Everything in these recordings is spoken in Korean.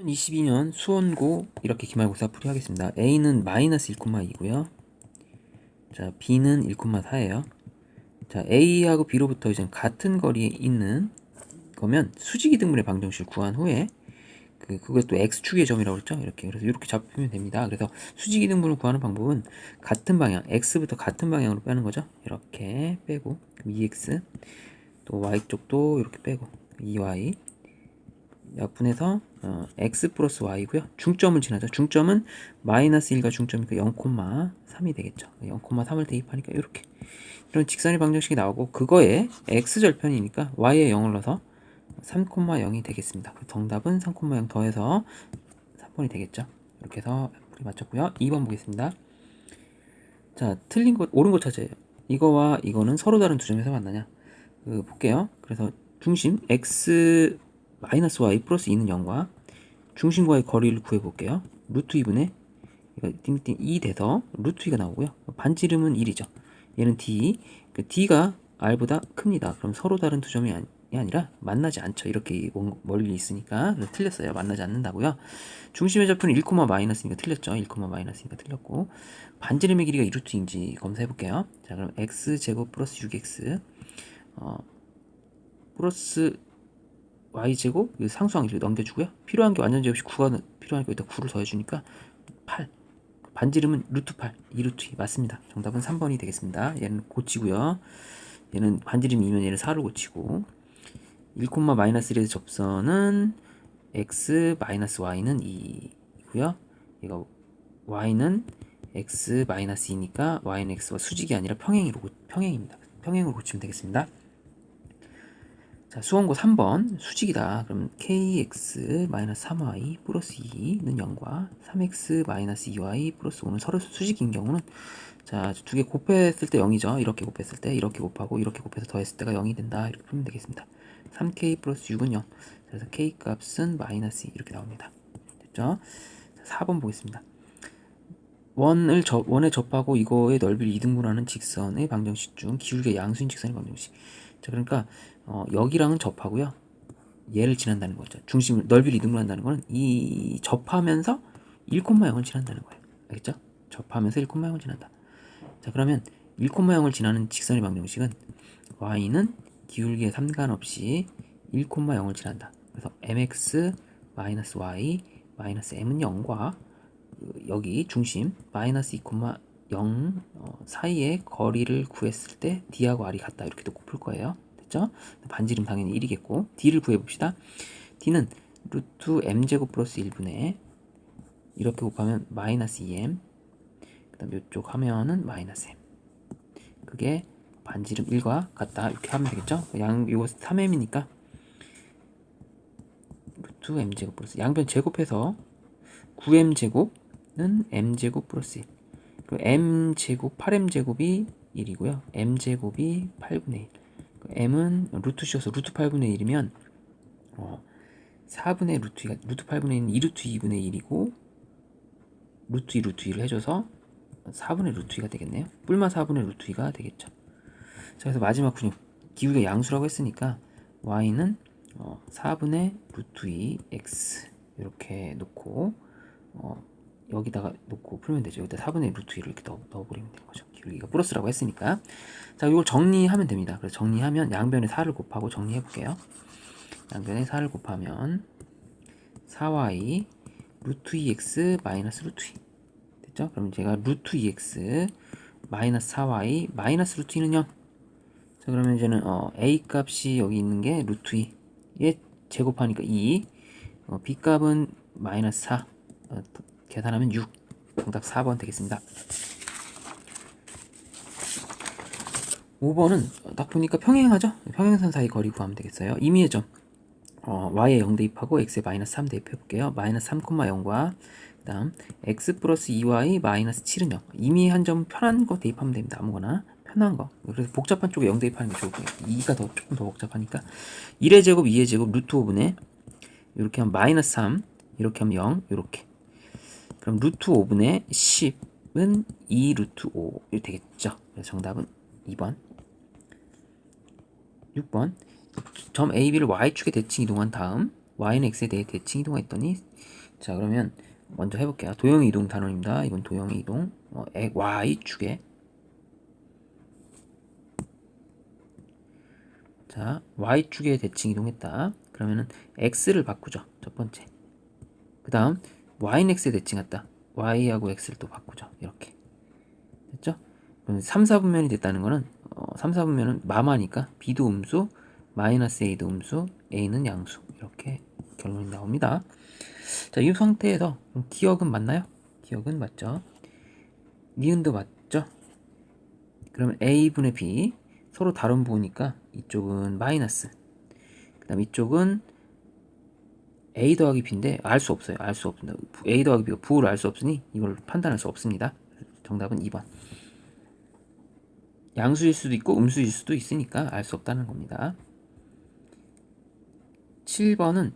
2022년 수원고 이렇게 기말고사 풀이하겠습니다. A는 마이너스 1,2고요. 자, B는 1,4예요. 자, A하고 B로부터 이제 같은 거리에 있는 거면 수직이 등분의 방정식을 구한 후에 그걸 또 x축의 점이라고 그랬죠? 그래서 이렇게 잡으면 됩니다. 그래서 수직이 등분을 구하는 방법은 같은 방향, x부터 같은 방향으로 빼는 거죠. 이렇게 빼고 2x 또 y쪽도 이렇게 빼고 2y 약분해서 x 플러스 y고요. 중점을 지나죠. 중점은 마이너스 1과 중점이니까 0,3이 되겠죠. 0,3을 대입하니까 이렇게 이런 직선의 방정식이 나오고 그거에 x절편이니까 y에 0을 넣어서 3,0이 되겠습니다. 정답은 3,0 더해서 3번이 되겠죠. 이렇게 해서 풀이 맞췄고요. 2번 보겠습니다. 자, 틀린 것, 옳은 것 찾아요. 이거와 이거는 서로 다른 두 점에서 만나냐? 볼게요. 그래서 중심 x 마이너스 y 플러스 2는 0과 중심과의 거리를 구해볼게요. 루트 2분의 이거 띵띵 2 돼서 루트 2가 나오고요. 반지름은 1이죠. 얘는 d, d가 r보다 큽니다. 그럼 서로 다른 두 점이 아니라 만나지 않죠. 이렇게 멀리 있으니까. 그래서 틀렸어요. 만나지 않는다고요. 중심의 좌표는 1, 마이너스니까 틀렸죠. 1, 마이너스니까 틀렸고 반지름의 길이가 2루트인지 검사해볼게요. 자, 그럼 x제곱 플러스 6x 플러스 y제곱 상수항 넘겨주고요. 필요한 게 완전 제곱이 9가 필요하니까 일단 9를 더해주니까 8. 반지름은 루트 8, 2루트 2 맞습니다. 정답은 3번이 되겠습니다. 얘는 고치고요. 얘는 반지름이 2면 얘는 4를 고치고 1, 마이너스 1에서 접선은 x 마이너스 y는 2고요. 이거 y는 x 마이너스 2니까 y는 x와 수직이 아니라 평행입니다. 평행으로 고치면 되겠습니다. 자, 수원고 3번 수직이다. 그럼 kx-3y 플러스 2는 0과 3x 2y 플러스 5는 서로 수직인 경우는 자, 두 개 곱했을 때 0이죠. 이렇게 곱했을 때 이렇게 곱하고 이렇게 곱해서 더했을 때가 0이 된다. 이렇게 풀면 되겠습니다. 3k 플러스 6은 0. 그래서 k 값은 마이너스 2 이렇게 나옵니다. 됐죠? 자, 4번 보겠습니다. 원에 접하고 이거의 넓이를 2등분하는 직선의 방정식 중 기울기가 양수인 직선의 방정식. 자, 그러니까 여기랑은 접하고요. 얘를 지난다는 거죠. 중심 넓이를 2등분한다는 거는 이 접하면서 1,0을 지난다는 거예요. 알겠죠? 접하면서 1,0을 지난다. 자, 그러면 1,0을 지나는 직선의 방정식은 y는 기울기에 상관없이 1,0을 지난다. 그래서 mx 마이너스 y 마이너스 m은 0과 여기 중심 마이너스 2,0 사이의 거리를 구했을 때 d하고 r이 같다. 이렇게 놓고 풀 거예요. 됐죠? 반지름 당연히 1이겠고 d를 구해봅시다. d는 루트 m제곱 플러스 1분의 이렇게 곱하면 마이너스 2m 그 다음 이쪽 하면은 마이너스 m 그게 반지름 1과 같다. 이렇게 하면 되겠죠? 이거 3m이니까 루트 m제곱 플러스 양변 제곱해서 9m제곱은 m제곱 플러스 1 그리고 m제곱 8m제곱이 1이고요. m제곱이 8분의 1 m은 루트 씌워서 루트 8분의 1이면 4분의 루트 2가 루트 8분의 1은 2루트 2분의 1이고 루트 2 루트 2를 해줘서 4분의 루트 2가 되겠네요. 뿔마 4분의 루트 2가 되겠죠. 자, 그래서 마지막 근육 기울기가 양수라고 했으니까 y는 4분의 루트 2 x 이렇게 놓고 여기다가 놓고 풀면 되죠. 여기다 4분의 루트 2를 이렇게 넣어버리면 되는 거죠. 기울기가 플러스라고 했으니까. 자, 이걸 정리하면 됩니다. 그래서 정리하면 양변에 4를 곱하고 정리해 볼게요. 양변에 4를 곱하면 4y 루트 2x 마이너스 루트 2 됐죠? 그럼 제가 루트 2x 마이너스 4y 마이너스 루트 2는 0. 자, 그러면 이제는 a 값이 여기 있는 게 루트 2에 제곱하니까 2 b 값은 마이너스 4 계산하면 6 정답 4번 되겠습니다. 5번은 딱 보니까 평행하죠? 평행선 사이 거리 구하면 되겠어요. 임의의 점 y에 0 대입하고 x에 마이너스 3 대입해 볼게요. 마이너스 3,0과 그 다음 x 플러스 2y 마이너스 7은 0 임의의 점 편한 거 대입하면 됩니다. 아무거나 편한 거. 그래서 복잡한 쪽에 0 대입하는 게 좋을 거예요. 2가 조금 더 복잡하니까 1의 제곱 2의 제곱 루트 5분의 이렇게 하면 마이너스 3 이렇게 하면 0 이렇게 그럼 루트 5분의 10은 2 루트 5 이렇게 되겠죠. 그래서 정답은 2번 6번 점 AB를 Y축에 대칭 이동한 다음 y는 x에 대해 대칭 이동했더니, 자 그러면 먼저 해볼게요. 도형의 이동 단원입니다. 이건 도형의 이동. y축에, 자 y축에 대칭 이동했다. 그러면은 x를 바꾸죠. 첫 번째. 그 다음 y는 x에 대칭했다. y하고 x를 또 바꾸죠. 이렇게 됐죠? 그럼 3, 4분면이 됐다는 거는 3, 4분면은 마마니까 b도 음수, 마이너스 a도 음수, a는 양수. 이렇게 결론이 나옵니다. 자, 이 상태에서 기억은 맞나요? 기억은 맞죠? 니은도 맞죠? 그러면 a분의 b 서로 다른 부호니까 이쪽은 마이너스, 그 다음 이쪽은 a 더하기 b인데 알 수 없어요. 알 수 없습니다. a 더하기 b가 부호를 알 수 없으니 이걸 판단할 수 없습니다. 정답은 2번. 양수일 수도 있고 음수일 수도 있으니까 알 수 없다는 겁니다. 7번은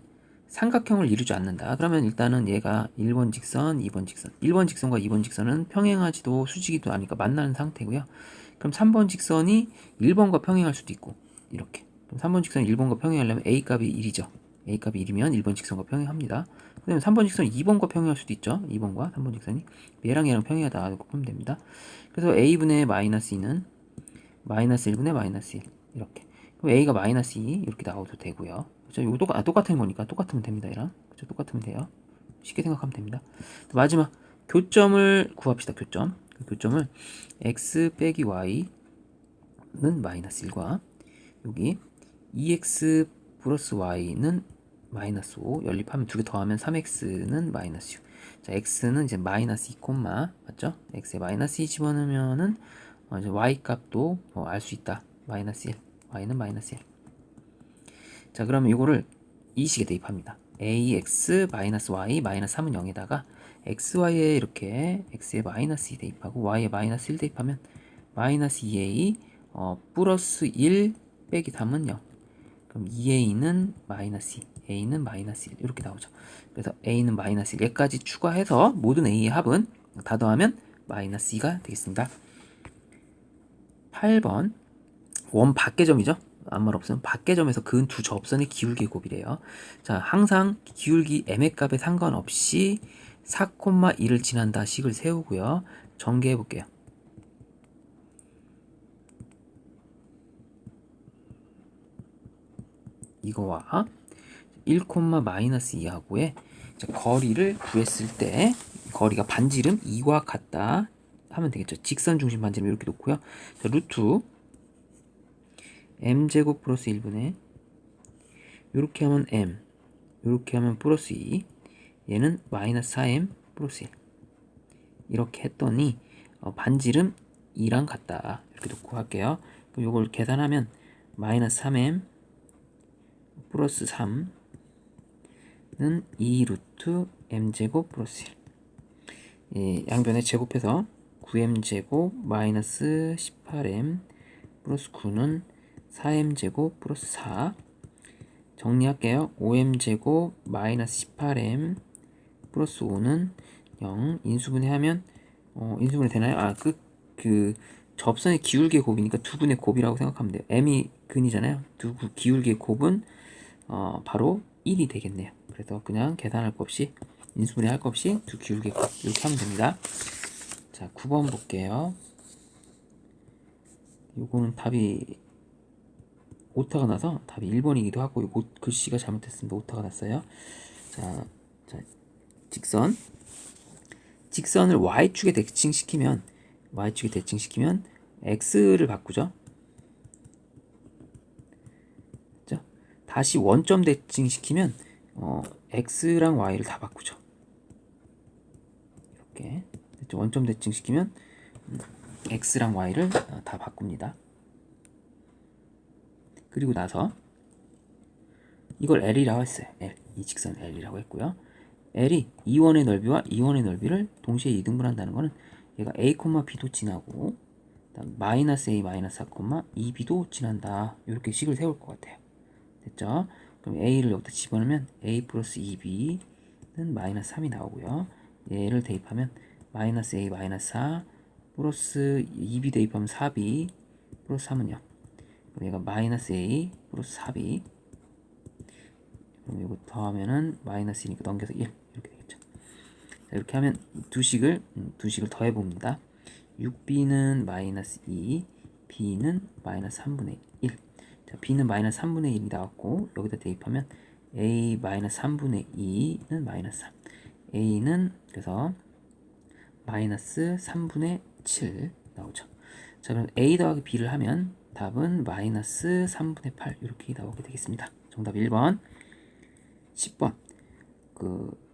삼각형을 이루지 않는다. 그러면 일단은 얘가 1번 직선, 2번 직선. 1번 직선과 2번 직선은 평행하지도 수직이도 아니까 만나는 상태고요. 그럼 3번 직선이 1번과 평행할 수도 있고 이렇게. 그럼 3번 직선이 1번과 평행하려면 a 값이 1이죠. a 값이 1이면 1번 직선과 평행합니다. 그다음에 3번 직선이 2번과 평행할 수도 있죠. 2번과 3번 직선이 얘랑 평행하다 이렇게 보면 됩니다. 그래서 a분의 마이너스 2는 마이너스 1분의 마이너스 1 이렇게. 그럼 a가 마이너스 2 이렇게 나와도 되고요. 그렇죠? 이거 똑같은 거니까 똑같으면 됩니다. 얘랑 그렇죠? 똑같으면 돼요. 쉽게 생각하면 됩니다. 마지막 교점을 구합시다. 교점. 그 교점을 x 빼기 y는 마이너스 1과 여기 2x 플러스 y는 마이너스 5 연립하면 두 개 더하면 3x는 마이너스 6. 자, x는 이제 마이너스 2, 맞죠? x에 마이너스 2 집어넣으면은 이제 y 값도 알 수 있다. 마이너스 1. y는 마이너스 1. 자, 그러면 이거를 이 식에 대입합니다. ax 마이너스 y 마이너스 3은 0에다가 xy에 이렇게 x에 마이너스 2 대입하고 y에 마이너스 1 대입하면 마이너스 2a 플러스 1 빼기 3은 0. 그럼 2a는 마이너스 2, a는 마이너스 1 이렇게 나오죠. 그래서 a는 마이너스 1 얘까지 추가해서 모든 a의 합은 다 더하면 마이너스 2가 되겠습니다. 8번 원 밖의 점이죠. 아무 말 없으면 밖의 점에서 근 두 접선의 기울기 곱이래요. 자, 항상 기울기 m의 값에 상관없이 4,2를 지난다 식을 세우고요. 전개해 볼게요. 이거와 1, 마이너스 2하고의 거리를 구했을 때 거리가 반지름 2와 같다 하면 되겠죠. 직선 중심 반지름 이렇게 놓고요. 자, 루트 m제곱 플러스 1분의 이렇게 하면 m 이렇게 하면 플러스 2 얘는 마이너스 4m 플러스 1 이렇게 했더니 반지름 2랑 같다 이렇게 놓고 할게요. 그럼 이걸 계산하면 마이너스 3m 플러스 3는 2 루트 m제곱 플러스 1 예, 양변에 제곱해서 9m제곱 마이너스 18m 플러스 9는 4m제곱 플러스 4 정리할게요. 5m제곱 마이너스 18m 플러스 5는 0 인수분해하면 인수분해 되나요? 아, 그 접선의 기울기의 곱이니까 두 근의 곱이라고 생각하면 돼요. m이 근이잖아요. 두 기울기의 곱은 바로 1이 되겠네요. 그래서 그냥 계산할 거 없이 인수분해 할 거 없이 두 기울기의 곱 이렇게 하면 됩니다. 자, 9번 볼게요. 요거는 답이 오타가 나서 답이 1번이기도 하고 요거 글씨가 잘못됐습니다. 오타가 났어요. 자, 직선을 y축에 대칭시키면 x를 바꾸죠. 그렇죠? 다시 원점 대칭시키면 x랑 y를 다 바꾸죠. 이렇게 원점 대칭시키면 x랑 y를 다 바꿉니다. 그리고 나서 이걸 L이라고 했어요. L. 이 직선 L이라고 했고요. L이 2원의 넓이와 2원의 넓이를 동시에 이등분한다는 거는 얘가 A, B도 지나고 마이너스 A, 마이너스 4, 2B도 지난다. 이렇게 식을 세울 것 같아요. 됐죠? 그럼 A를 여기다 집어넣으면 A 플러스 2B는 마이너스 3이 나오고요. 얘를 대입하면 마이너스 A, 마이너스 4 플러스 2B 대입하면 4B 플러스 3은 0. 그럼 얘가 마이너스 A 플러스 4B 그럼 이거 더하면은 마이너스 1이니까 넘겨서 1 이렇게 되겠죠. 자, 이렇게 하면 두 식을 더해 봅니다. 6b는 마이너스 2, b는 마이너스 3분의 1. 자, b는 마이너스 3분의 1이 나왔고 여기다 대입하면 a 마이너스 3분의 2는 마이너스 3. a는 그래서 마이너스 3분의 7 나오죠. 자, 그럼 a 더하기 b를 하면 답은 마이너스 3분의 8 이렇게 나오게 되겠습니다. 정답 1번. 10번.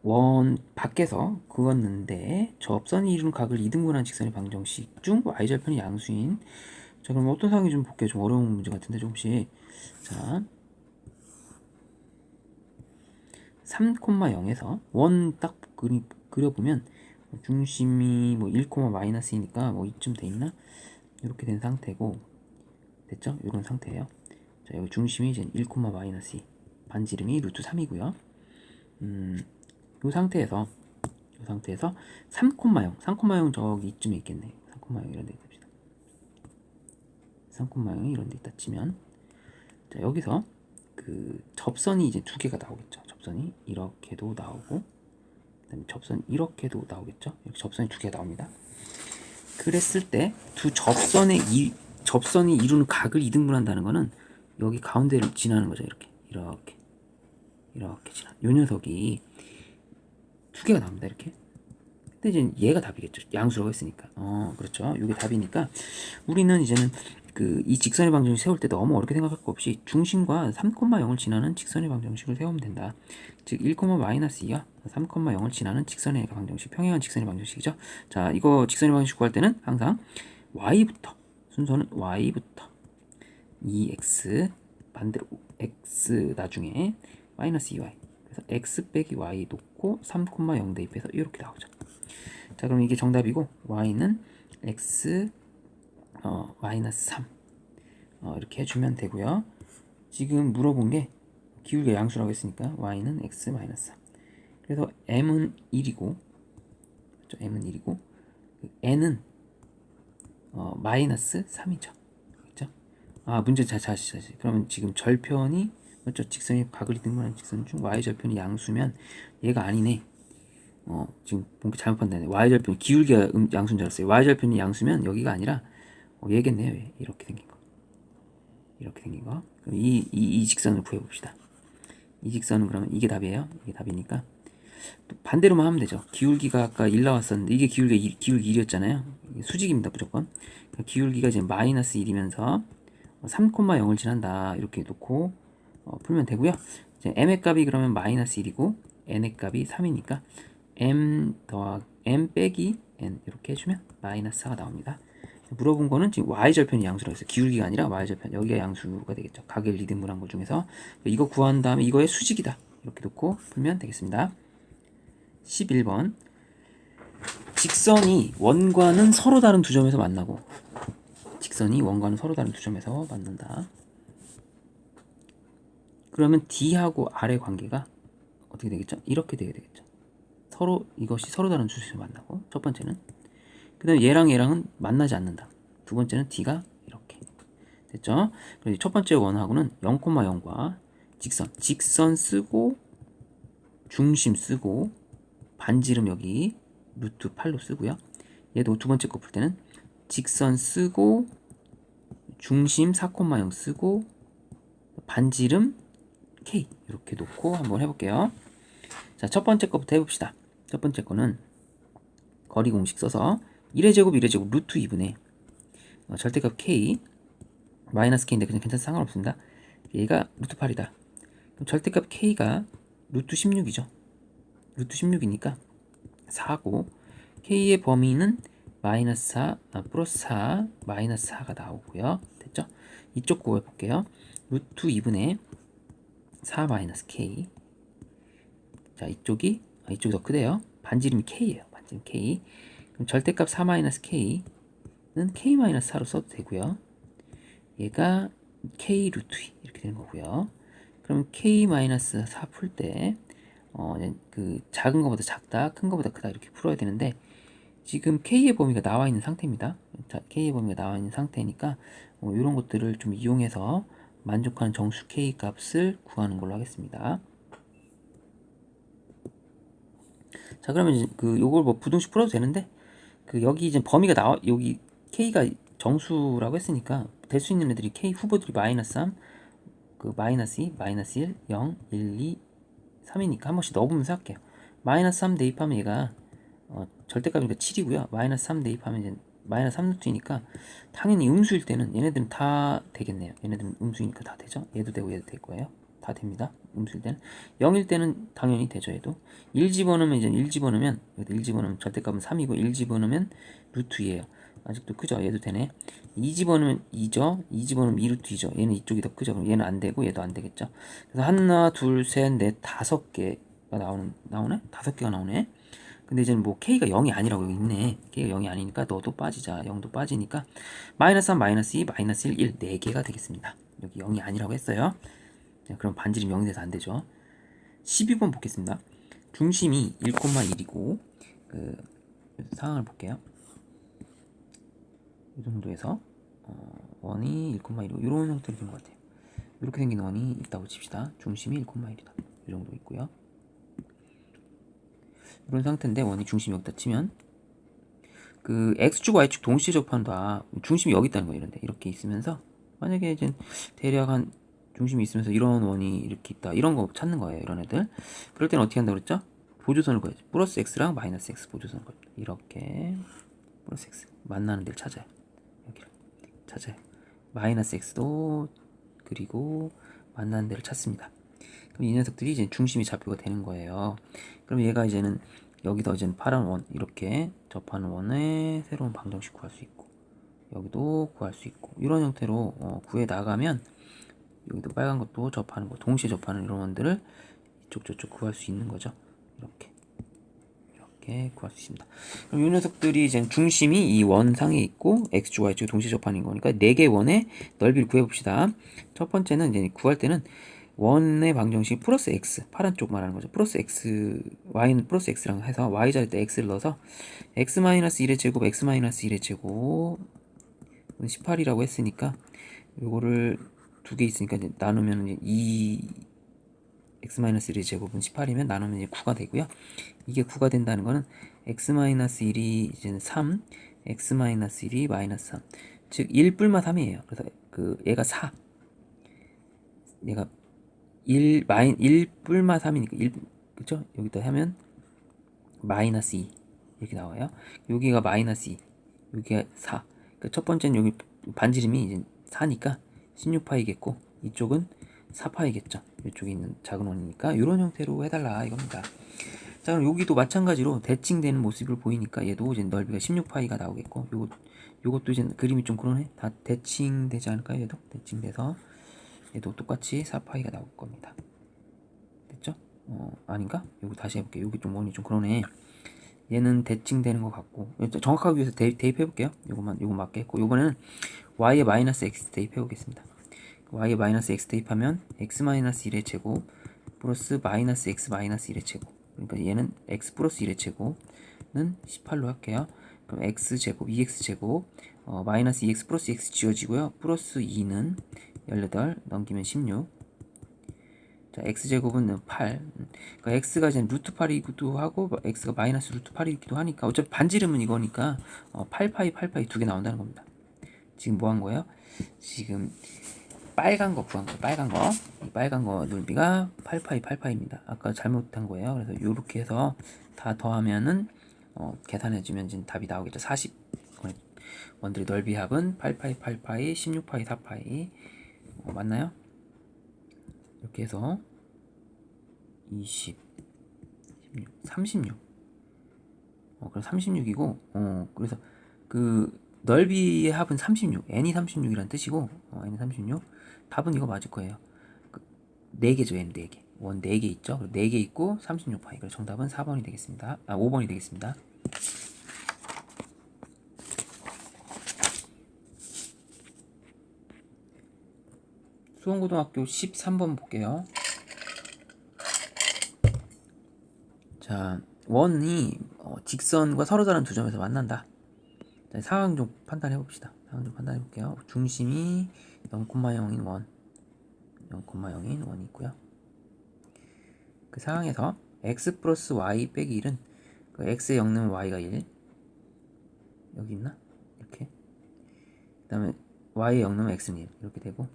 원 밖에서 그었는데 접선이 이루는 각을 2등분한 직선의 방정식 중 y절편이 양수인. 자, 그럼 어떤 상황이 좀 볼게요. 좀 어려운 문제 같은데 조금씩. 자, 3,0에서 원 딱 그려보면 중심이 뭐 1, 마이너스이니까 뭐 이쯤 돼 있나? 이렇게 된 상태고 됐죠? 이런 상태예요. 자, 여기 중심이 이제 1, 마이너스 2, 반지름이 루트 3이고요. 이 상태에서 3,0 저기 이쯤에 있겠네. 3,0 이런 데 있답시다. 3,0이 이런 데 있다 치면, 자, 여기서 그 접선이 이제 두 개가 나오겠죠. 접선이 이렇게도 나오고, 그다음에 접선 이렇게도 나오겠죠. 이렇게 접선이 두 개가 나옵니다. 그랬을 때 두 접선이 이루는 각을 이등분한다는 거는 여기 가운데를 지나는 거죠. 이렇게 지나. 요 녀석이 두 개가 나옵니다. 이렇게. 근데 이제 얘가 답이겠죠. 양수라고 했으니까. 그렇죠. 이게 답이니까 우리는 이제는 이 직선의 방정식 세울 때 너무 어렵게 생각할 거 없이 중심과 3,0을 지나는 직선의 방정식을 세우면 된다. 즉 1, 마이너스 2와 3,0을 지나는 직선의 방정식, 평행한 직선의 방정식이죠. 자, 이거 직선의 방정식 구할 때는 항상 y부터, 순서는 y부터 2x 반대로 x 나중에 마이너스 2y, 그래서 x 빼기 y 놓고 3,0 대입해서 이렇게 나오죠. 자, 그럼 이게 정답이고 y는 x 마이너스 3 이렇게 해주면 되고요. 지금 물어본 게 기울기 양수라고 했으니까 y는 x 마이너스 3. 그래서 m은 1이고, 그렇죠? m은 1이고 n은 마이너스 3이죠. 그렇죠? 문제 다시. 그러면 지금 절편이 맞죠? 직선이 각을 이등분하는 직선 중 y절편이 양수면 얘가 아니네. 지금 뭔가 잘못 판단했네. y절편 기울기가 양수인 줄 알았어요. y절편이 양수면 여기가 아니라 얘겠네요. 이렇게 생긴 거. 그럼 이 직선을 구해봅시다. 이 직선은 그러면 이게 답이에요. 이게 답이니까 또 반대로만 하면 되죠. 기울기가 아까 1 나왔었는데 이게 기울기 1이었잖아요. 수직입니다. 무조건. 그러니까 기울기가 이제 마이너스 1이면서 3,0을 지난다. 이렇게 놓고 풀면 되고요. 이제 m의 값이 그러면 마이너스 1이고 n의 값이 3이니까 m 빼기 n 이렇게 해주면 마이너스 4가 나옵니다. 물어본 거는 지금 y절편이 양수라고 했어요. 기울기가 아니라 y절편. 여기가 양수가 되겠죠. 각을 2등분한 것 중에서 이거 구한 다음에 이거의 수직이다. 이렇게 놓고 풀면 되겠습니다. 11번. 직선이 원과는 서로 다른 두 점에서 만나고, 그러면 D하고 R의 관계가 어떻게 되겠죠? 이렇게 되게 되겠죠. 이것이 서로 다른 두 점에서 만나고, 첫 번째는. 그 다음에 얘랑은 만나지 않는다. 두 번째는 D가 이렇게. 됐죠? 그래서 첫 번째 원하고는 0,0과 직선 쓰고, 중심 쓰고, 반지름 여기 루트 8로 쓰고요. 얘도 두 번째 거 풀 때는 직선 쓰고, 중심 4,0 쓰고, 반지름 K 이렇게 놓고 한번 해볼게요. 자, 첫 번째 거부터 해봅시다. 첫 번째 거는 거리 공식 써서 1의 제곱 루트 2분의 절대값 K 마이너스 K인데 그냥 괜찮아, 상관없습니다. 얘가 루트 8이다. 그럼 절대값 K가 루트 16이죠. 루트 16이니까 4고 K의 범위는 마이너스 4, 플러스 4, 마이너스 4가 나오고요. 됐죠? 이쪽 거 해볼게요. 루트 2분의 4 마이너스 K. 자, 이쪽이 더 크대요. 반지름이 K예요. 반지름 K. 그럼 절대값 4 마이너스 K는 K 마이너스 4로 써도 되고요. 얘가 K 루트 2 이렇게 되는 거고요. 그럼 K 마이너스 4 풀 때 작은 거보다 작다, 큰 거보다 크다 이렇게 풀어야 되는데 지금 K의 범위가 나와 있는 상태입니다. 자, K의 범위가 나와 있는 상태니까 이런 것들을 좀 이용해서 만족하는 정수 K 값을 구하는 걸로 하겠습니다. 자, 그러면 이제 그 요걸 뭐 부등식 풀어도 되는데 그 여기 이제 범위가 나와 여기 k가 정수라고 했으니까 될 수 있는 애들이 k 후보들이 마이너스 3, 그 마이너스 2, 마이너스 1, 0, 1, 2, 3이니까 한 번씩 넣어보면서 할게요. 마이너스 3 대입하면 얘가 절대값이니까 7이고요. 마이너스 3 대입하면 이제 마이너스 3루트이니까 당연히 음수일 때는 얘네들은 다 되겠네요. 얘네들은 음수이니까 다 되죠. 얘도 되고 얘도 될 거예요. 다 됩니다. 음수일 때는 0일 때는 당연히 되죠. 얘도 1 집어넣으면 이제 1 집어넣으면 여기다 1 집어넣으면 절대값은 3이고 1 집어넣으면 루트 2예요. 아직도 크죠? 얘도 되네. 2 집어넣으면 2죠. 2 집어넣으면 2루트 2죠. 얘는 이쪽이 더 크죠. 그럼 얘는 안 되고 얘도 안 되겠죠. 그래서 하나, 둘, 셋, 넷, 다섯 개가 나오네? 다섯 개가 나오네. 근데 이제는 뭐 k가 0이 아니라고 여기 있네. k가 0이 아니니까 너도 빠지자. 0도 빠지니까 마이너스 3, 마이너스 2, 마이너스 1, 1 4개가 되겠습니다. 여기 0이 아니라고 했어요. 자, 그럼 반지름 0이 돼서 안 되죠. 12번 보겠습니다. 중심이 1,1이고 그 상황을 볼게요. 이 정도에서 원이 1,1이고 이런 형태로 된 것 같아요. 이렇게 생긴 원이 있다고 칩시다. 중심이 1,1이다. 이 정도 있고요. 이런 상태인데 원이 중심이 여기다 치면 그 x축 y축 동시에 접한다. 중심이 여기 있다는 거예요. 이런데 이렇게 있으면서 만약에 이제 대략 한 중심이 있으면서 이런 원이 이렇게 있다. 이런 거 찾는 거예요. 이런 애들. 그럴 때는 어떻게 한다고 그랬죠? 보조선을 그어야죠. 플러스 x랑 마이너스 x 보조선을 그어요. 이렇게 플러스 x 만나는 데를 찾아요. 여기를 찾아요. 마이너스 x도 그리고 만나는 데를 찾습니다. 그럼 이 녀석들이 이제 중심이 좌표가 되는 거예요. 그럼 얘가 이제는 여기다 이제는 파란 원 이렇게 접하는 원에 새로운 방정식 구할 수 있고 여기도 구할 수 있고 이런 형태로 구해 나가면 여기도 빨간 것도 접하는 거 동시에 접하는 이런 원들을 이쪽 저쪽 구할 수 있는 거죠. 이렇게 구할 수 있습니다. 그럼 이 녀석들이 이제 중심이 이 원상에 있고 x축 y축 동시에 접하는 거니까 4개의 원의 넓이를 구해봅시다. 첫 번째는 이제 구할 때는 원의 방정식 플러스 x 파란 쪽 말하는 거죠. 플러스 x y는 플러스 x랑 해서 y 자리 때 x를 넣어서 x-1의 제곱 x-1의 제곱 18이라고 했으니까 요거를 두 개 있으니까 이제 나누면 이제 2 x-1의 제곱은 18이면 나누면 이제 9가 되고요. 이게 9가 된다는 거는 x-1이 이제 3 x-1이 마이너스 3 즉 1뿔마 3이에요. 그래서 그 얘가 4 얘가 1뿔마 3이니까 1 그쵸? 여기다 하면 마이너스 2 이렇게 나와요. 여기가 마이너스 2 여기가 4 그러니까 첫 번째는 여기 반지름이 이제 4니까 16파이겠고 이쪽은 4파이겠죠. 이쪽에 있는 작은 원이니까 이런 형태로 해달라 이겁니다. 자 그럼 여기도 마찬가지로 대칭되는 모습을 보이니까 얘도 이제 넓이가 16파이가 나오겠고 요것도 이제 그림이 좀 그러네. 다 대칭되지 않을까요? 얘도 대칭돼서 얘도 똑같이 4파이가 나올 겁니다. 됐죠? 아닌가? 여기 다시 해볼게요. 여기 좀 원이 좀 그러네. 얘는 대칭되는 것 같고 정확하기 위해서 대입해 볼게요. 요거 맞게 했고 요번에는 y에 마이너스 x 대입해 보겠습니다. y에 마이너스 x 대입하면 x 마이너스 1의 제곱 플러스 마이너스 x 마이너스 1의 제곱 그러니까 얘는 x 플러스 1의 제곱은 18로 할게요. 그럼 x 제곱 2x 제곱 마이너스 2x 플러스 x 지워지고요. 플러스 2는 18 넘기면 16 자, x제곱은 8. 그러니까 x가 이제 루트 8이기도 하고 x가 마이너스 루트 8이기도 하니까 어차피 반지름은 이거니까 8파이 8파이 두 개 나온다는 겁니다. 지금 뭐 한 거예요? 지금 빨간 거 구한 거예요. 빨간 거. 이 빨간 거 넓이가 8파이 8파이입니다. 아까 잘못한 거예요. 그래서 이렇게 해서 다 더하면은 계산해주면 지금 답이 나오겠죠. 40. 원들의 넓이 합은 8파이 8파이 16파이 4파이 맞나요? 이렇게 해서 20, 16, 36. 그럼 36이고, 그래서 그 넓이의 합은 36, n이 36이란 뜻이고, n이 36. 답은 이거 맞을 거예요. 4개죠, n 4개. 원 4개 있죠? 4개 있고 36파이. 그래서 정답은 4번이 되겠습니다. 5번이 되겠습니다. 수원고등학교 13번 볼게요. 자, 원이 직선과 서로 다른 두 점에서 만난다. 자, 상황 좀 판단해 봅시다. 상황 좀 판단해 볼게요. 중심이 0,0인 원, 0,0인 원이 있고요. 그 상황에서 x 플러스 y 빼기 1은 그 x에 0 넣으면 y가 1. 여기 있나? 이렇게. 그 다음에 y에 0 넣으면 x는 1. 이렇게 되고,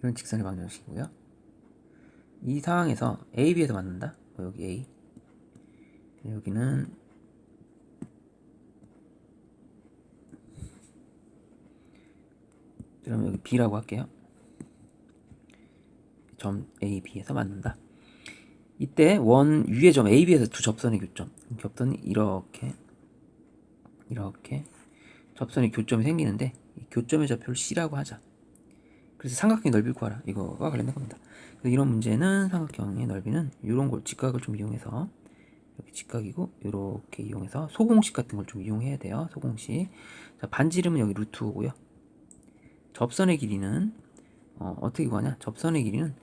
이런 직선의 방정식이고요. 이 상황에서 a, b에서 맞는다. 여기 a. 여기는 그럼 여기 b라고 할게요. 점 a, b에서 맞는다. 이때 원 위의 점 a, b에서 두 접선의 교점. 접선이 이렇게 접선의 교점이 생기는데 이 교점의 좌표를 c라고 하자. 그래서 삼각형의 넓이를 구하라. 이거가 관련된 겁니다. 이런 문제는 삼각형의 넓이는 이런 걸 직각을 좀 이용해서 이렇게 직각이고 이렇게 이용해서 소공식 같은 걸 좀 이용해야 돼요. 소공식. 자, 반지름은 여기 루트 5고요. 접선의 길이는 어떻게 구하냐? 접선의 길이는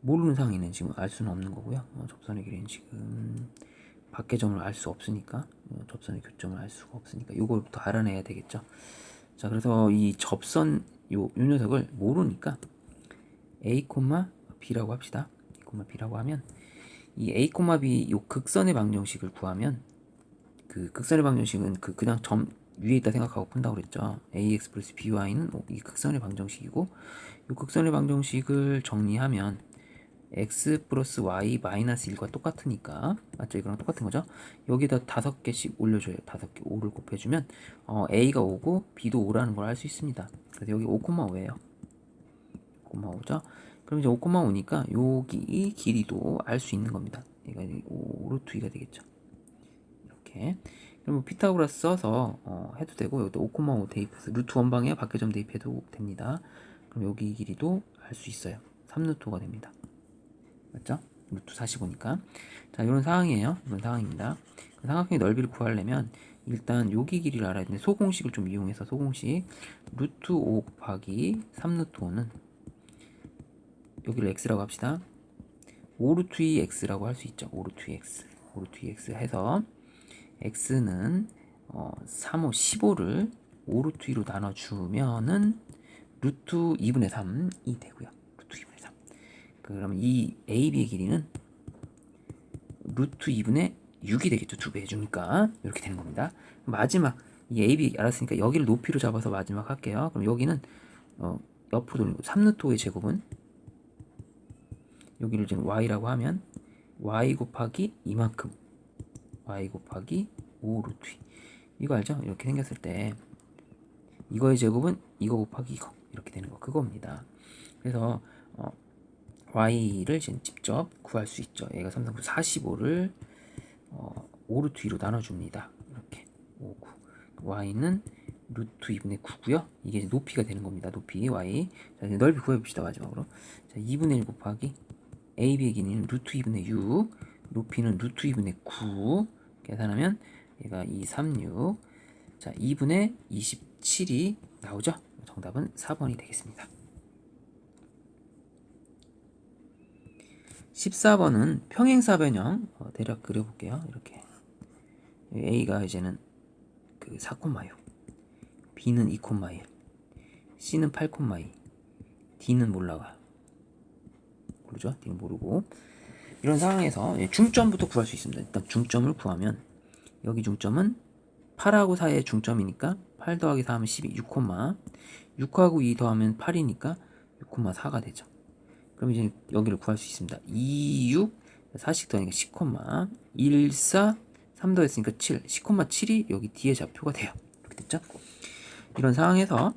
모르는 상황에는 지금 알 수는 없는 거고요. 접선의 길이는 지금 밖의 점을 알 수 없으니까 접선의 교점을 알 수가 없으니까 이걸부터 알아내야 되겠죠. 자, 그래서 이 접선 요 녀석을 모르니까 a, b라고 합시다. a, b라고 하면 이 a, b 요 극선의 방정식을 구하면 그 극선의 방정식은 그냥 점 위에 있다 생각하고 푼다고 그랬죠. ax 플러스 by는 이 극선의 방정식이고 이 극선의 방정식을 정리하면 x 플러스 y 마이너스 1과 똑같으니까 맞죠? 이거랑 똑같은 거죠? 여기다 5개씩 올려줘요. 5개 5를 곱해주면 a가 5고 b도 5라는 걸 알 수 있습니다. 그래서 여기 5,5예요. 5,5죠? 그럼 이제 5,5니까 여기 길이도 알 수 있는 겁니다. 얘가 5 루트 2가 되겠죠. 이렇게. 그럼 피타고라스 써서 해도 되고 여기다 5,5 대입해서 루트 원방에 밖의 점 대입해도 됩니다. 그럼 여기 길이도 알 수 있어요. 3루트 5가 됩니다. 맞죠? 루트 45니까. 자, 이런 상황이에요. 이런 상황입니다. 그 삼각형의 넓이를 구하려면 일단 여기 길이를 알아야 되는데 소공식을 좀 이용해서 소공식 루트 5 곱하기 3루트 5는 여기를 x라고 합시다. 5루트 2 x라고 할 수 있죠. 5루트 2 x 5루트 2 x 해서 x는 3, 5, 15를 5루트 2로 나눠주면은 루트 2분의 3이 되고요. 루트 2분의 3. 그러면 이 AB의 길이는 루트 2분의 6이 되겠죠. 2배 해주니까 이렇게 되는 겁니다. 마지막 이 AB 알았으니까 여기를 높이로 잡아서 마지막 할게요. 그럼 여기는 옆으로 돌리고 3루트 5의 제곱은 여기를 지금 y라고 하면 y 곱하기 이만큼 y 곱하기 5 루트 2 이거 알죠? 이렇게 생겼을 때 이거의 제곱은 이거 곱하기 이거 이렇게 되는 거 그겁니다. 그래서 y를 지금 직접 구할 수 있죠. 얘가 3, 4, 9, 45를 5루트 2로 나눠줍니다. 이렇게 5, 9 y는 루트 2분의 9고요. 이게 이제 높이가 되는 겁니다. 높이 y. 자, 이제 넓이 구해봅시다. 마지막으로. 자, 2분의 1 곱하기 AB의 길이는 루트 2분의 6 높이는 루트 2분의 9 계산하면 얘가 2, 3, 6 자, 2분의 27이 나오죠? 정답은 4번이 되겠습니다. 14번은 평행사변형 대략 그려볼게요. 이렇게 A가 이제는 4,6 B는 2,1 C는 8,2 D는 몰라가 모르죠? D는 모르고 이런 상황에서 중점부터 구할 수 있습니다. 일단 중점을 구하면 여기 중점은 8하고 4의 중점이니까 8 더하기 4 하면 12 6하고 2 더하면 8이니까 6,4가 되죠. 그럼 이제 여기를 구할 수 있습니다. 2, 6, 4씩 더하니까 10, 1, 4, 3 더했으니까 7, 10,7이 여기 D의 좌표가 돼요. 이렇게 됐죠? 이런 상황에서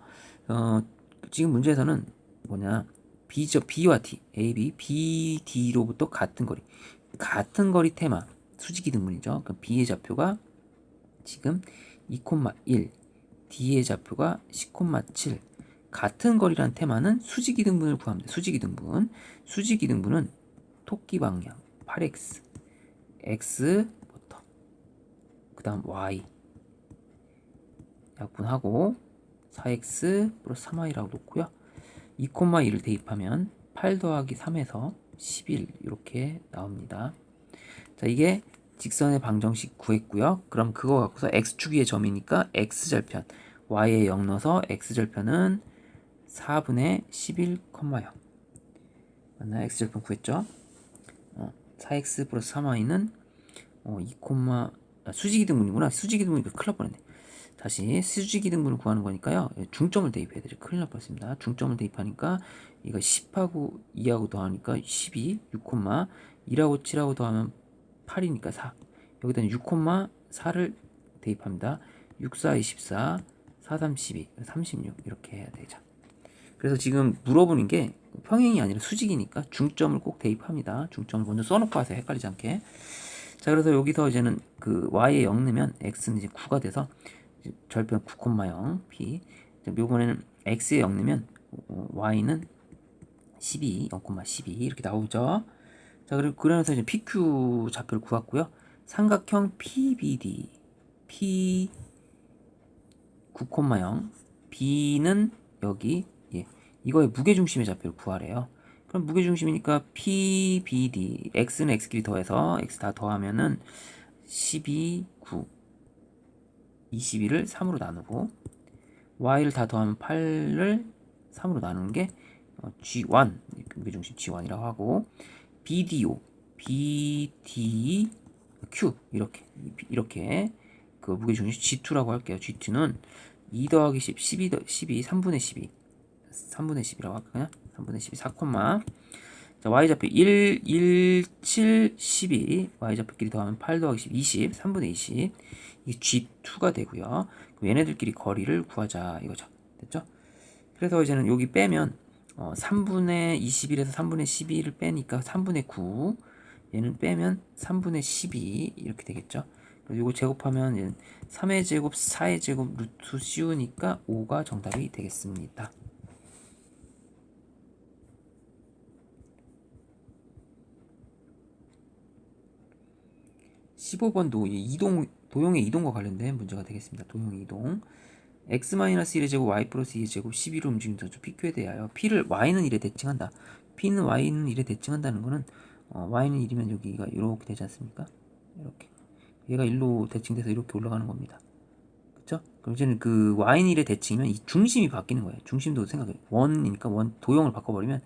지금 문제에서는 뭐냐 B와 D, A, B, B, D로부터 같은 거리 테마 수직이 등분이죠. 그럼 B의 좌표가 지금 2,1, D의 좌표가 10,7 같은 거리란 테마는 수직이등분을 구합니다. 수직이등분은 토끼 방향 8x x부터 그 다음 y 약분하고 4x 플러스 3y라고 놓고요. 2,1을 대입하면 8 더하기 3에서 11 이렇게 나옵니다. 자, 이게 직선의 방정식 구했고요. 그럼 그거 갖고서 x축 위의 점이니까 x절편 y에 0 넣어서 x절편은 4분의 11,0 맞나요? x절편 구했죠? 4x 플러스 3y는 2, 수직이등분이구나. 수직이등분이니까 큰일 날 뻔했네. 다시 수직이등분을 구하는 거니까요. 중점을 대입해야 되죠. 큰일 날 뻔했습니다. 중점을 대입하니까 이거 10하고 2하고 더하니까 12, 6, 1하고 7하고 더하면 8이니까 4. 여기다 6, 4를 대입합니다. 6, 4, 24, 4, 3, 12, 36 이렇게 해야 되죠. 그래서 지금 물어보는 게 평행이 아니라 수직이니까 중점을 꼭 대입합니다. 중점을 먼저 써놓고 하세요. 헷갈리지 않게. 자, 그래서 여기서 이제는 그 y에 0 넣으면 x는 이제 9가 돼서 절편 9,0 p. 이번에는 x에 0 넣으면 y는 12, 0,12 이렇게 나오죠. 자, 그리고 그러면서 이제 PQ 좌표를 구했고요. 삼각형 PBD, P 9,0, B는 여기, 이거의 무게중심의 좌표를 구하래요. 그럼 무게중심이니까 PBD, X는 X끼리 더해서 X 다 더하면은 12, 9, 22를 3으로 나누고 Y를 다 더하면 8을 3으로 나누는 게 G1, 무게중심 G1이라고 하고 BDO, BDQ 이렇게 그 무게중심 G2라고 할게요. G2는 2 더하기 10, 12, 3분의 12 3분의 10이라고 할까요? 3분의 12, 4, 자, y좌표 1, 1, 7, 12 y좌표끼리 더하면 8 더하기 10, 20, 3분의 20 이게 G2가 되고요. 그럼 얘네들끼리 거리를 구하자 이거죠. 됐죠? 그래서 이제는 여기 빼면 3분의 21에서 3분의 12를 빼니까 3분의 9 얘는 빼면 3분의 12 이렇게 되겠죠. 그리고 이거 제곱하면 얘는 3의 제곱, 4의 제곱, 루트 씌우니까 5가 정답이 되겠습니다. 15번도 도형의 이동과 관련된 문제가 되겠습니다. 도형의 이동. x-1의 제곱, y 플러스 2의 제곱, 12로 움직이는 도주 pq에 대하여 p를 y는 1에 대칭한다. p는 y는 1에 대칭한다는 거는 y는 1이면 여기가 이렇게 되지 않습니까? 이렇게. 얘가 1로 대칭돼서 이렇게 올라가는 겁니다. 그쵸? 그럼 이제는 그 y는 1에 대칭이면 이 중심이 바뀌는 거예요. 중심도 생각해. 원이니까 도형을 바꿔버리면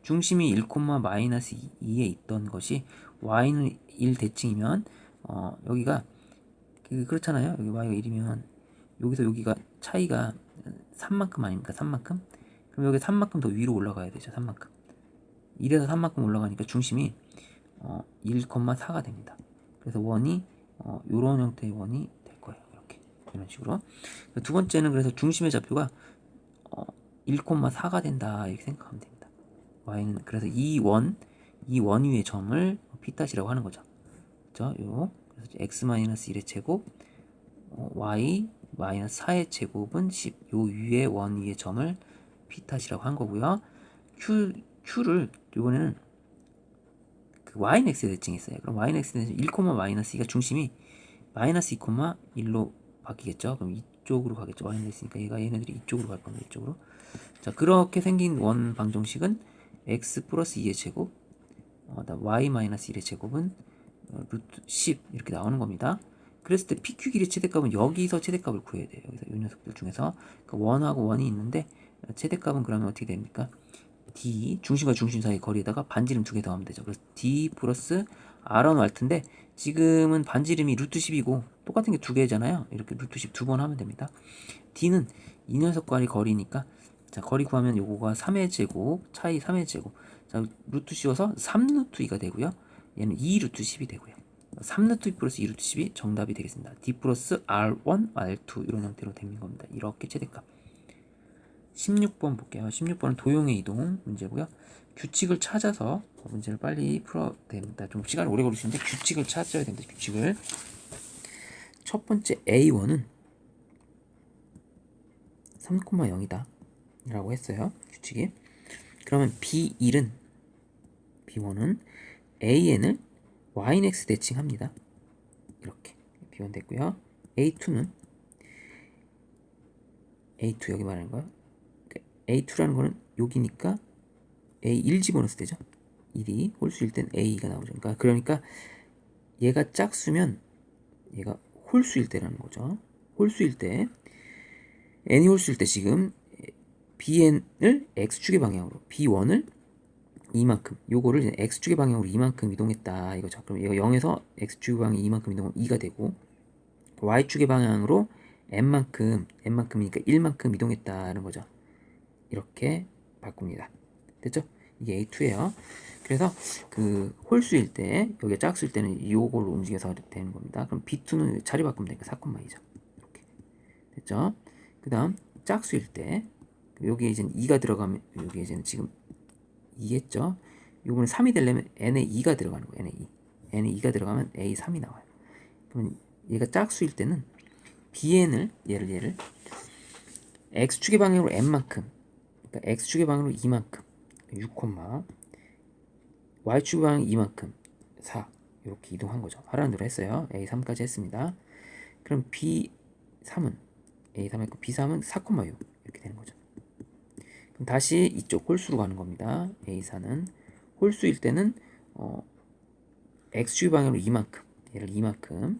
중심이 1,-2에 있던 것이 y는 1 대칭이면 여기가 그렇잖아요. 여기 y가 1이면 여기서 여기가 차이가 3만큼 아닙니까? 3만큼? 그럼 여기 3만큼 더 위로 올라가야 되죠. 3만큼. 1에서 3만큼 올라가니까 중심이 1,4가 됩니다. 그래서 원이 요런 형태의 원이 될 거예요. 이렇게 이런 식으로. 두 번째는 그래서 중심의 좌표가 1,4가 된다 이렇게 생각하면 됩니다. y는 그래서 이 원 위의 점을 P'이라고 하는 거죠. 그렇죠? 그래서 x-1의 제곱 y-4의 제곱은 10. 요 위에 원 위의 점을 P'이라고 한 거고요. Q를 이번에는 그 y는 x에 대칭했어요. 그럼 y는 x에 대칭 1,-2가 중심이 마이너스 2,1로 바뀌겠죠. 그럼 이쪽으로 가겠죠. y는 x니까 얘네들이 이쪽으로 갈 겁니다. 이쪽으로. 자, 그렇게 생긴 원 방정식은 x 플러스 2의 제곱 y-1의 제곱은 루트 10 이렇게 나오는 겁니다. 그랬을 때 PQ 길이 최대값은 여기서 최대값을 구해야 돼요. 여기서 이 녀석들 중에서 원하고 원이 있는데 최대값은 그러면 어떻게 됩니까? D 중심과 중심 사이 거리에다가 반지름 2개 더하면 되죠. 그래서 D 플러스 R1 알트인데 지금은 반지름이 루트 10이고 똑같은 게 2개잖아요. 이렇게 루트 10 2번 하면 됩니다. D는 이 녀석과의 거리니까 자, 거리 구하면 요거가 3의 제곱 차이 3의 제곱 자, 루트 씌워서 3루트 2가 되고요. 얘는 2루트 10이 되고요. 3루트 2 플러스 2루트 10이 정답이 되겠습니다. D 플러스 R1, R2 이런 형태로 되는 겁니다. 이렇게 최대값. 16번 볼게요. 16번은 도형의 이동 문제고요. 규칙을 찾아서 문제를 빨리 풀어야 됩니다. 좀 시간이 오래 걸리시는데 규칙을 찾아야 됩니다. 규칙을. 첫 번째 A1은 3,0이다 라고 했어요. 규칙이. 그러면 B1은 AN을 YNX 대칭합니다. 이렇게 B1 됐고요. A2는 A2 여기 말하는 거야. A2라는 거는 여기니까 A1 집어넣었을 때죠. 1이 홀수일 땐 A가 나오죠. 그러니까 얘가 짝수면 얘가 홀수일 때라는 거죠. 홀수일 때 N이 홀수일 때 지금 BN을 X축의 방향으로 B1을 이만큼 요거를 이제 x축의 방향으로 이만큼 이동했다 이거죠. 그럼 이거 0에서 x축의 방향이 이만큼 이동하면 2가 되고 y축의 방향으로 n만큼이니까 1만큼 이동했다는 거죠. 이렇게 바꿉니다. 됐죠? 이게 A2예요. 그래서 그 홀수일 때 여기가 짝수일 때는 요걸로 움직여서 되는 겁니다. 그럼 B2는 자리 바꾸면 되니까 4,2죠. 이렇게 됐죠? 그 다음 짝수일 때 여기에 이제 2가 들어가면 여기에 이제 지금 2겠죠? 요거는 3이 되려면 n에 2가 들어가는 거예요. n에 2가 들어가면 A3이 나와요. 그럼 얘가 짝수일 때는 bn을 얘를 x축의 방향으로 n만큼, 그러니까 x축의 방향으로 2만큼 6, y축의 방향 2만큼 4 이렇게 이동한 거죠. 하라는 대로 했어요. A3까지 했습니다. 그럼 B3은 A3 했고 B3은 4,6 이렇게 되는 거죠. 그럼 다시 이쪽 홀수로 가는 겁니다. A4는 홀수일 때는 x축 방향으로 이만큼, 얘를 이만큼,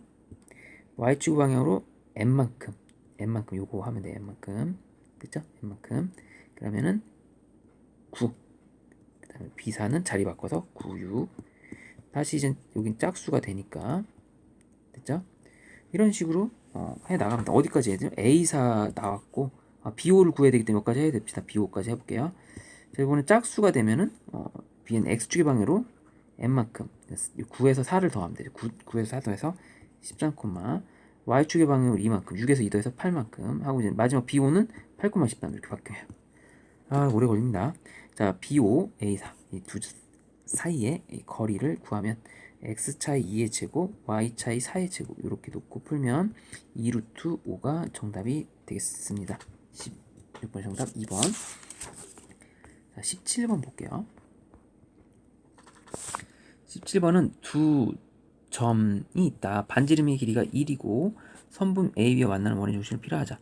y축 방향으로 n만큼 요거 하면 돼. n만큼, 그죠? n만큼. 그러면은 9. 그다음에 B4는 자리 바꿔서 9, 6. 다시 이제 여긴 짝수가 되니까 됐죠? 이런 식으로 해 나갑니다. 어디까지 해야 돼요? A4 나왔고 B5를 구해야 되기 때문에 여기까지 해야 됩시다. B5까지 해볼게요. 자, 이번에 짝수가 되면은 B는 X축의 방향으로 N만큼 9에서 4를 더하면 되죠. 9에서 4 더해서 13, Y축의 방향으로 2만큼 6에서 2 더해서 8만큼 하고 이제 마지막 B5는 8,13 이렇게 바뀌어요. 오래 걸립니다. 자, B5, A4 이 두 사이의 이 거리를 구하면 x 차이 2의 제곱, y 차이 4의 제곱 이렇게 놓고 풀면 2루트 5가 정답이 되겠습니다. 16번 정답 2번. 자, 17번 볼게요. 17번은 두 점이 있다. 반지름의 길이가 1이고 선분 AB와 만나는 원의 중심을 필요하자.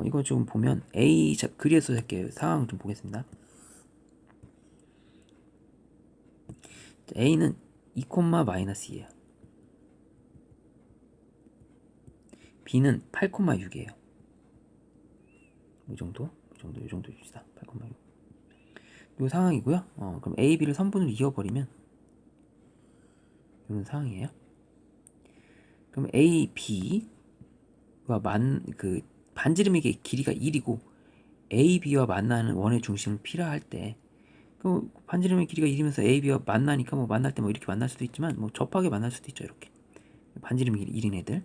이거 좀 보면 A 그려서 할게요. 상황 좀 보겠습니다. A는 2,-2예요. B는 8,6이에요. 이 정도 줍시다. 8,6. 이 상황이고요. 그럼 A, B를 선분으로 이어버리면 이런 상황이에요. 그럼 A, B와 그 반지름의 길이가 1이고 A, B와 만나는 원의 중심을 필요할 때, 그 반지름의 길이가 1이면서 A, B와 만나니까 뭐 만날 때 뭐 이렇게 만날 수도 있지만 뭐 접하게 만날 수도 있죠. 이렇게 반지름의 길이 1인 애들.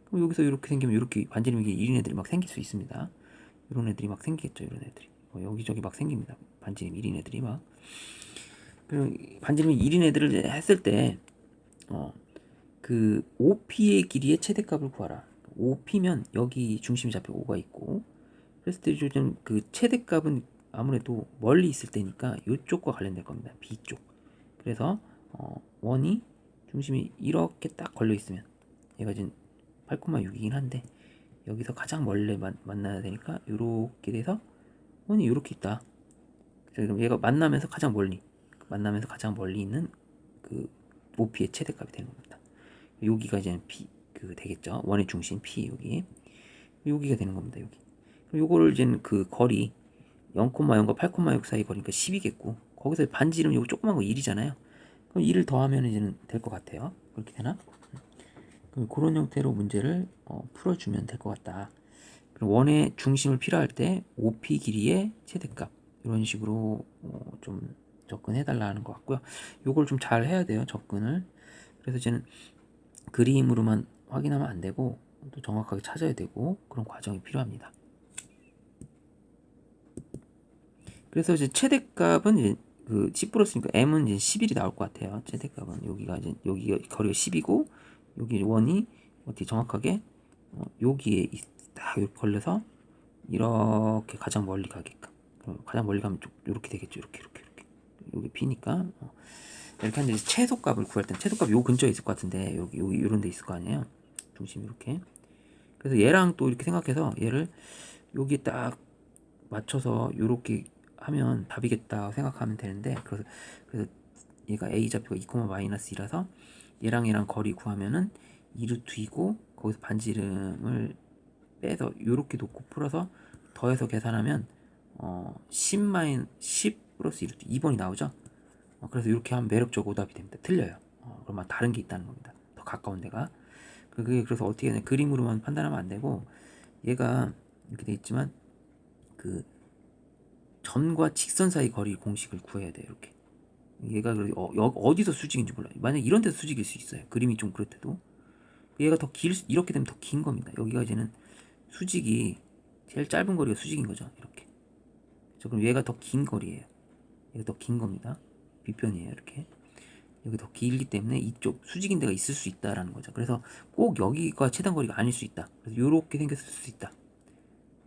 그럼 여기서 이렇게 생기면 이렇게 반지름의 길이 1인 애들이 막 생길 수 있습니다. 이런 애들이 막 생기겠죠. 이런 애들이 여기저기 막 생깁니다. 반지름 1인 애들이 막. 그리고 반지름이 1인 애들을 했을 때 그 OP의 길이의 최대값을 구하라. OP면 여기 중심이 잡혀 5가 있고, 그랬을 때 요즘 그 최대값은 아무래도 멀리 있을 때니까 이쪽과 관련될 겁니다. B쪽. 그래서 원이 중심이 이렇게 딱 걸려 있으면 얘가 지금 8,6이긴 한데 여기서 가장 멀리 만나야 되니까 이렇게 돼서 원이 이렇게 있다. 그럼 얘가 만나면서 가장 멀리 있는 그 OP의 최대값이 되는 겁니다. 여기가 이제 P 그 되겠죠. 원의 중심 P 여기가 되는 겁니다. 여기. 그럼 요거를 이제 그 거리 0,0과 8,6 사이 거리니까 10이겠고 거기서 반지름 요거 조그만 거 1이잖아요. 그럼 1을 더하면 이제는 될 것 같아요. 그렇게 되나? 그럼 그런 형태로 문제를 풀어주면 될 것 같다. 그럼 원의 중심을 필요할 때 OP 길이의 최대값 이런 식으로 좀 접근해 달라는 것 같고요. 요걸 좀 잘 해야 돼요. 접근을. 그래서 이제는 그림으로만 확인하면 안 되고 또 정확하게 찾아야 되고 그런 과정이 필요합니다. 그래서 이제 최대값은 이제 그 10 플러스니까 m은 이제 11이 나올 것 같아요. 최대값은 여기가 거리가 10이고 여기 원이 어떻게 정확하게 여기에 딱 걸려서 이렇게 가장 멀리 가게끔. 가장 멀리 가면 이렇게 되겠죠. 이렇게 여기 P니까 이렇게 하는데 최소값을 구할 때는 최소값 요 근처에 있을 것 같은데 여기 이런 데 있을 거 아니에요. 중심 이렇게. 그래서 얘랑 또 이렇게 생각해서 얘를 여기에 딱 맞춰서 이렇게 하면 답이겠다 생각하면 되는데 그래서 얘가 A 좌표가 2,-2라서 얘랑 거리 구하면은 2루트이고 거기서 반지름을 빼서 이렇게 놓고 풀어서 더해서 계산하면 10 플러스 2루트 2번이 나오죠. 그래서 이렇게 하면 매력적 오답이 됩니다. 틀려요. 그러면 다른 게 있다는 겁니다. 더 가까운 데가. 그게 그래서 어떻게 하냐, 그림으로만 판단하면 안 되고, 얘가 이렇게 돼 있지만 그 점과 직선 사이 거리 공식을 구해야 돼요. 이렇게. 얘가 어디서 수직인지 몰라요. 만약 이런 데서 수직일 수 있어요. 그림이 좀 그렇대도. 얘가 이렇게 되면 더 긴 겁니다. 여기가 이제는 수직이 제일 짧은 거리가 수직인 거죠. 이렇게. 그럼 얘가 더 긴 거리예요. 얘가 더 긴 겁니다. 빗변이에요. 이렇게. 여기 더 길기 때문에 이쪽 수직인 데가 있을 수 있다라는 거죠. 그래서 꼭 여기가 최단거리가 아닐 수 있다. 그래서 이렇게 생겼을 수 있다.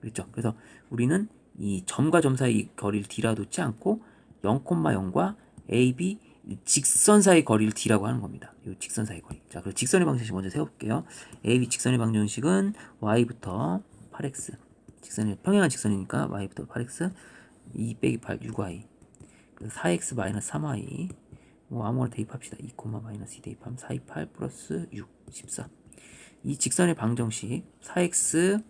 그렇죠. 그래서 우리는 이 점과 점 사이 거리를 d라 놓지 않고 0,0과 AB 직선 사이 거리를 d라고 하는 겁니다. 이 직선 사이 거리. 자, 그럼 직선의 방정식 먼저 세워볼게요. AB 직선의 방정식은 y부터 8x. 직선이 평행한 직선이니까 y부터 8x 2 빼기 8 6y. 4x 마이너스 3y. 뭐 아무거나 대입합시다. 2, 마이너스 2 대입하면 4, 2, 8 플러스 6, 14. 이 직선의 방정식 4x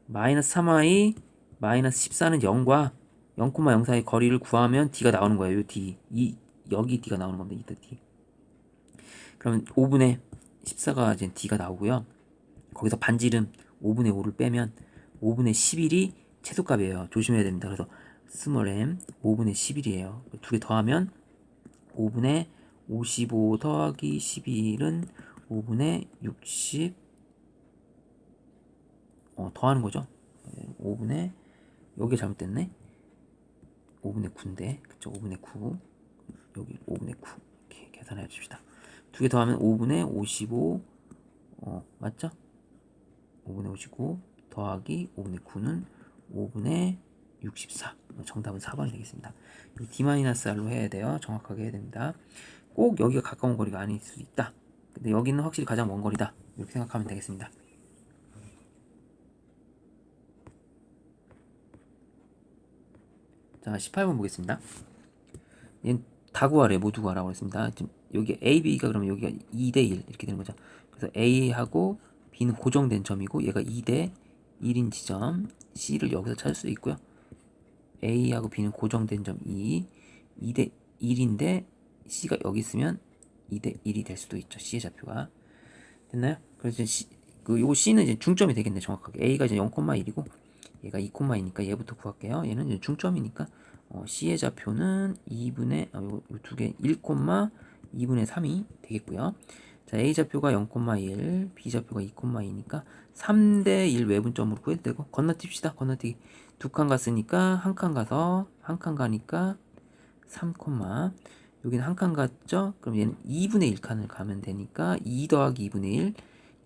마이너스 3y 마이너스 14는 0과 0,0 사이 거리를 구하면 d가 나오는 거예요. 요 d. 여기 d가 나오는 겁니다. 이따 d. 그러면 5분의 14가 이제 d가 나오고요. 거기서 반지름 5분의 5를 빼면 5분의 11이 최소값이에요. 조심해야 됩니다. 그래서 스몰 m 5분의 11이에요. 두 개 더하면 5분의 55 더하기 11은 5분의 60 더하는 거죠. 5분의 여기 잘못됐네. 5분의 9인데 그쵸. 5분의 9 여기 5분의 9 이렇게 계산해 줍시다. 두 개 더하면 5분의 55 맞죠? 5분의 55 더하기 5분의 9는 5분의 64. 정답은 4번이 되겠습니다. D-R로 해야 돼요. 정확하게 해야 됩니다. 꼭 여기가 가까운 거리가 아닐 수 있다. 근데 여기는 확실히 가장 먼 거리다. 이렇게 생각하면 되겠습니다. 자, 18번 보겠습니다. 얘는 다 구하래. 모두 구하라고 했습니다. 지금 여기 A, B가 그러면 여기가 2대 1 이렇게 되는 거죠. 그래서 A하고 B는 고정된 점이고 얘가 2대 1인 지점 C를 여기서 찾을 수 있고요. A하고 B는 고정된 점 2대 1인데 C가 여기 있으면 2대 1이 될 수도 있죠. C의 좌표가. 됐나요? 그래서 이제 요거 C는 이제 중점이 되겠네. 정확하게. A가 이제 0,1이고 얘가 2,2니까 얘부터 구할게요. 얘는 이제 중점이니까 C의 좌표는 2분의 요 두 개 1,2분의 3이 되겠고요. 자, A 좌표가 0,1, B 좌표가 2,2니까 3대 1 외분점으로 구해도 되고 건너뛰읍시다. 건너뛰기. 두 칸 갔으니까 한 칸 가서 한 칸 가니까 3, 여기는 한 칸 갔죠? 그럼 얘는 2분의 1칸을 가면 되니까 2 더하기 2분의 1,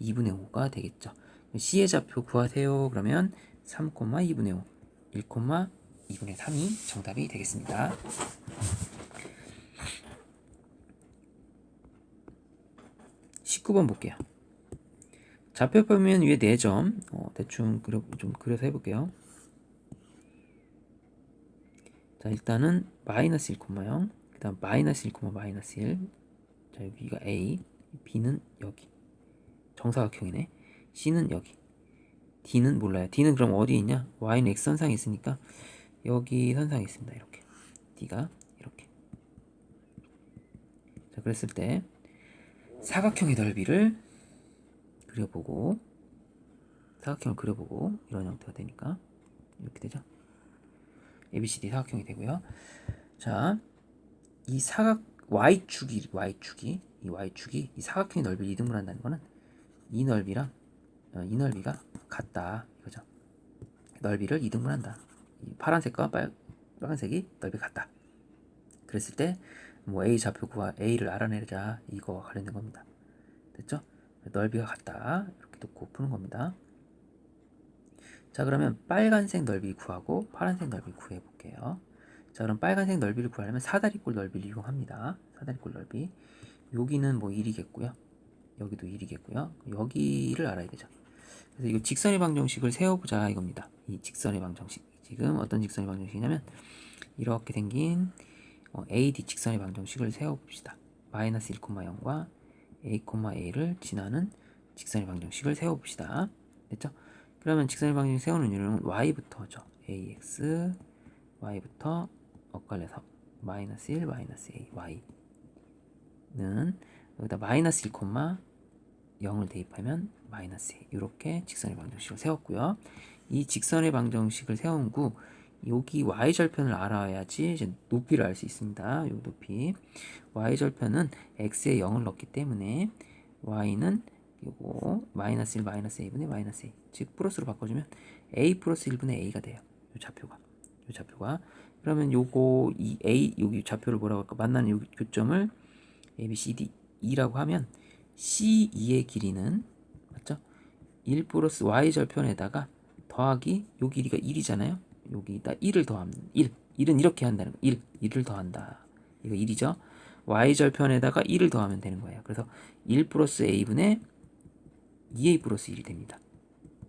2분의 5가 되겠죠. C의 좌표 구하세요. 그러면 3, 2분의 5, 1, 2분의 3이 정답이 되겠습니다. 19번 볼게요. 좌표표면 위에 4점 대충 좀 그려서 해볼게요. 자, 일단은 마이너스 1,0, 그 다음 마이너스 1, 마이너스 1. 자, 여기가 A, B는 여기. 정사각형이네. C는 여기. D는 몰라요. D는 그럼 어디에 있냐? Y는 X선상에 있으니까 여기 선상에 있습니다. 이렇게. D가 이렇게. 자, 그랬을 때 사각형의 넓이를 그려보고 사각형을 그려보고 이런 형태가 되니까 이렇게 되죠. ABCD 사각형이 되고요. 자, 이 사각 Y축이 이 사각형의 넓이를 이등분한다는 거는 이 넓이랑 이 넓이가 같다 이거죠. 넓이를 이등분한다. 이 파란색과 빨간색이 넓이 같다. 그랬을 때 뭐 A 좌표 구하 A를 알아내자 이거와 관련된 겁니다. 됐죠? 넓이가 같다 이렇게 놓고 푸는 겁니다. 자, 그러면 빨간색 넓이 구하고 파란색 넓이 구해 볼게요. 자, 그럼 빨간색 넓이를 구하려면 사다리꼴 넓이를 이용합니다. 사다리꼴 넓이. 여기는 뭐 1이겠고요. 여기도 1이겠고요. 여기를 알아야 되죠. 그래서 이거 직선의 방정식을 세워보자 이겁니다. 이 직선의 방정식. 지금 어떤 직선의 방정식이냐면 이렇게 생긴 AD 직선의 방정식을 세워봅시다. 마이너스 1,0과 A, A를 지나는 직선의 방정식을 세워봅시다. 됐죠? 그러면 직선의 방정식 세우는 이유는 Y부터죠. AX, Y부터 엇갈려서 마이너스 1, 마이너스 a, y는 여기다 마이너스 1, 0을 대입하면 마이너스 a. 이렇게 직선의 방정식을 세웠고요. 이 직선의 방정식을 세운 후 여기 y절편을 알아야지 이제 높이를 알 수 있습니다. 이 높이 y절편은 x에 0을 넣기 때문에 y는 요거 마이너스 1 마이너스 a분의 마이너스 a, 즉 플러스로 바꿔주면 a 플러스 1분의 a가 돼요. 요 좌표가 그러면 요거 이 a 여기 좌표를 뭐라고 할까? 만나는 요 교점을 a, b, c, d, e라고 하면 C2의 길이는 맞죠? 1 플러스 y절편에다가 더하기 요 길이가 1이잖아요. 여기다 1을 더하면 1은 이렇게 한다는 거. 1을 더한다. 이거 1이죠. y절편에다가 1을 더하면 되는 거예요. 그래서 1 플러스 a분의 2a 플러스 1이 됩니다.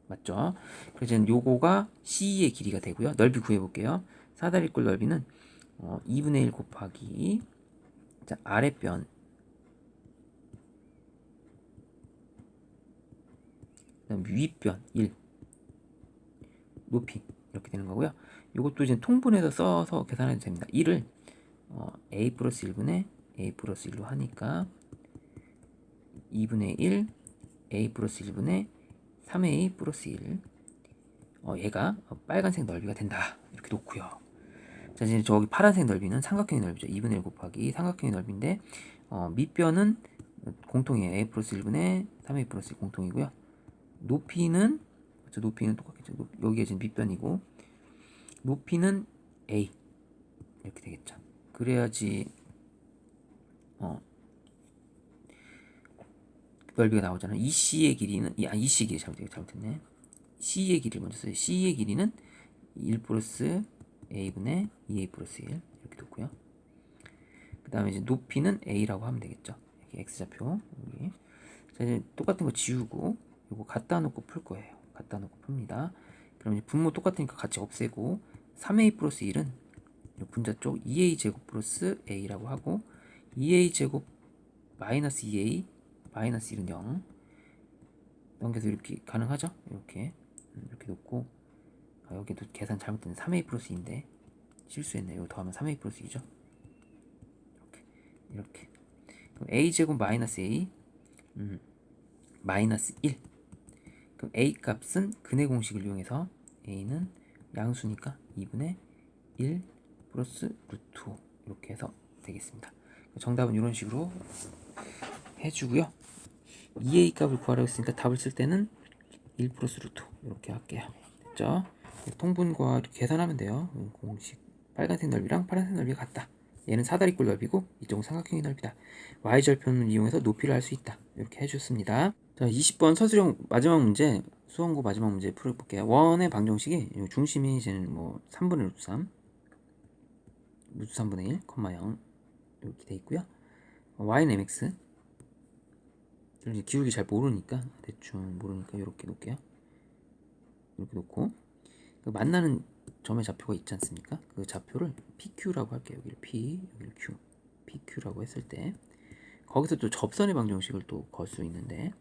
맞죠? 그래서 요거가 C의 길이가 되고요. 넓이 구해볼게요. 사다리꼴 넓이는 2분의 1 곱하기 자, 아랫변 그다음 윗변 1 높이 이렇게 되는 거고요. 이것도 이제 통분해서 써서 계산해도 됩니다. 1을 a 플러스 1분의 a 플러스 1로 하니까 2분의 1 a 플러스 1분의 3a 플러스 1 얘가 빨간색 넓이가 된다. 이렇게 놓고요. 자, 이제 저기 파란색 넓이는 삼각형의 넓이죠. 2분의 1 곱하기 삼각형의 넓이인데 밑변은 공통이에요. a 플러스 1분의 3a 플러스 1 공통이고요. 높이는 똑같겠죠. 여기가 지금 밑변이고 높이는 a 이렇게 되겠죠. 그래야지 넓이가 나오잖아요. 이 C의 길이는 이 C의 길이 잘못됐네. C의 길이를 먼저 써요. C의 길이는 1 플러스 a분의 2a 플러스 1 이렇게 뒀고요. 그 다음에 이제 높이는 a라고 하면 되겠죠. 여기 x좌표 여기. 자, 이제 똑같은 거 지우고 이거 갖다 놓고 풀 거예요. 갖다 놓고 풉니다. 그럼 이제 분모 똑같으니까 같이 없애고 3a 플러스 1은 분자 쪽 2a 제곱 플러스 a라고 하고 2a 제곱 마이너스 2a 마이너스 1은 0 넘겨서 이렇게 가능하죠? 이렇게 놓고 여기도 계산 잘못된 3a 플러스 2인데 실수했네요. 이거 더하면 3a 플러스 2죠. 이렇게 그럼 a 제곱 마이너스 a 마이너스 1 그럼 a 값은 근의 공식을 이용해서 a는 양수니까 2분의 1 플러스 루트 5 이렇게 해서 되겠습니다. 정답은 이런 식으로 해주고요. 2a 값을 구하라고 했으니까 답을 쓸 때는 1 플러스 루트 5 이렇게 할게요. 됐죠? 통분과 이렇게 계산하면 돼요. 공식 빨간색 넓이랑 파란색 넓이가 같다. 얘는 사다리꼴 넓이고 이쪽은 삼각형의 넓이다. y절편을 이용해서 높이를 알 수 있다. 이렇게 해줬습니다. 자, 20번 서술형 마지막 문제, 수험고 마지막 문제 풀어볼게요. 원의 방정식이 중심이 이제는 뭐 3분의 루트 3, 루트 3분의 1, 0 이렇게 돼 있고요. y는 mx. 이제 기울기 잘 모르니까 대충 모르니까 이렇게 놓을게요. 이렇게 놓고 만나는 점의 좌표가 있지 않습니까? 그 좌표를 PQ라고 할게요. 여기를 P, 여기를 Q, PQ라고 했을 때 거기서 또 접선의 방정식을 또 걸 수 있는데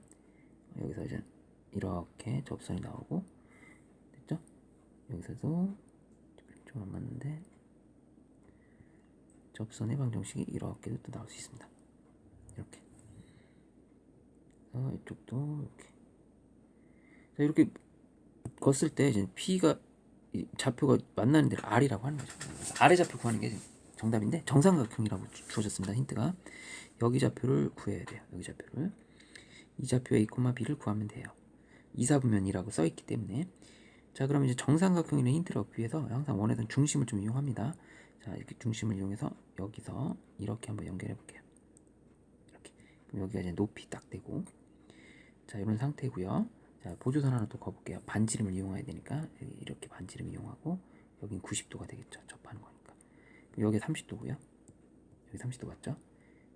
여기서 이제 이렇게 접선이 나오고 됐죠? 여기서도 좀 안 맞는데 접선의 방정식이 이렇게도 또 나올 수 있습니다. 이렇게 이쪽도 이렇게 자, 이렇게 걷을 때 이제 P가 좌표가 만나는 데를 R이라고 하는 거죠. 아래 좌표 구하는 게 정답인데 정삼각형이라고 주어졌습니다. 힌트가 여기 좌표를 구해야 돼요. 여기 좌표를 이 좌표 A, B를 구하면 돼요. 이사분면이라고 써있기 때문에 자 그럼 이제 정삼각형이라는 힌트를 얻기 위해서 항상 원에서는 중심을 좀 이용합니다. 자 이렇게 중심을 이용해서 여기서 이렇게 한번 연결해 볼게요. 이렇게 그럼 여기가 이제 높이 딱 되고 자 이런 상태고요. 자 보조선 하나 또 거볼게요. 반지름을 이용해야 되니까 이렇게 반지름 이용하고 여긴 90도가 되겠죠. 접하는 거니까. 여기 30도고요. 여기 30도 맞죠?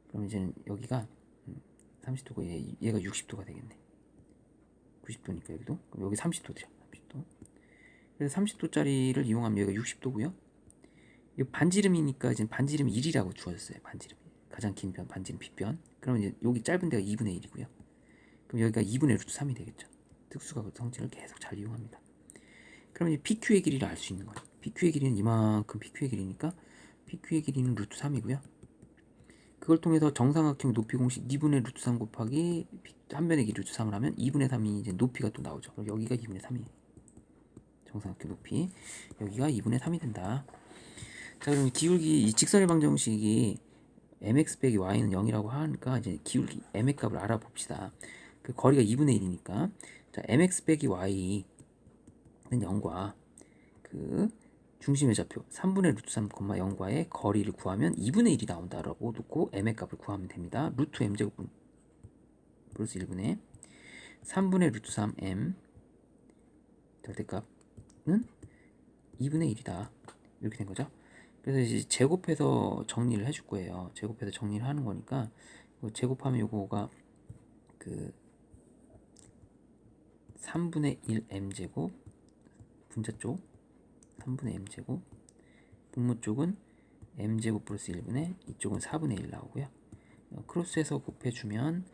그럼 이제는 여기가 30도고 얘가 60도가 되겠네. 90도니까 여기도. 그럼 여기 30도죠. 30도. 그래서 30도짜리를 이용하면 여기가 60도고요. 이 반지름이니까 이제 반지름 1이라고 주어졌어요. 반지름. 가장 긴 변, 반지름 빗변. 그러면 이제 여기 짧은 데가 2분의 1이고요. 그럼 여기가 2분의 루트 3이 되겠죠. 특수각의 성질을 계속 잘 이용합니다. 그럼 이제 PQ의 길이를 알 수 있는 거예요. PQ의 길이는 이만큼 PQ의 길이니까 PQ의 길이는 루트 3이고요. 그걸 통해서 정삼각형 높이 공식 2분의 루트 3 곱하기 한 변의 길이 루트 3을 하면 2분의 3이 이제 높이가 또 나오죠. 그럼 여기가 2분의 3이에요. 정삼각형 높이. 여기가 2분의 3이 된다. 자, 그럼 기울기 이 직선의 방정식이 mx 빼기 y는 0이라고 하니까 이제 기울기 m의 값을 알아봅시다. 그 거리가 2분의 1이니까 자, mx 빼기 y는 0과 그 중심의 좌표 3분의 루트 3, 0과의 거리를 구하면 2분의 1이 나온다라고 놓고 m의 값을 구하면 됩니다. 루트 m제곱 플러스 1분의 3분의 루트 3m 절대값은 2분의 1이다. 이렇게 된 거죠. 그래서 이제 제곱해서 정리를 해줄 거예요. 제곱해서 정리를 하는 거니까 제곱하면 요거가 그 3분의 1 m제곱 분자 쪽 3분의 m제곱 분모 쪽은 m제곱 플러스 1분의 이쪽은 4분의 1 나오고요. 크로스해서 곱해주면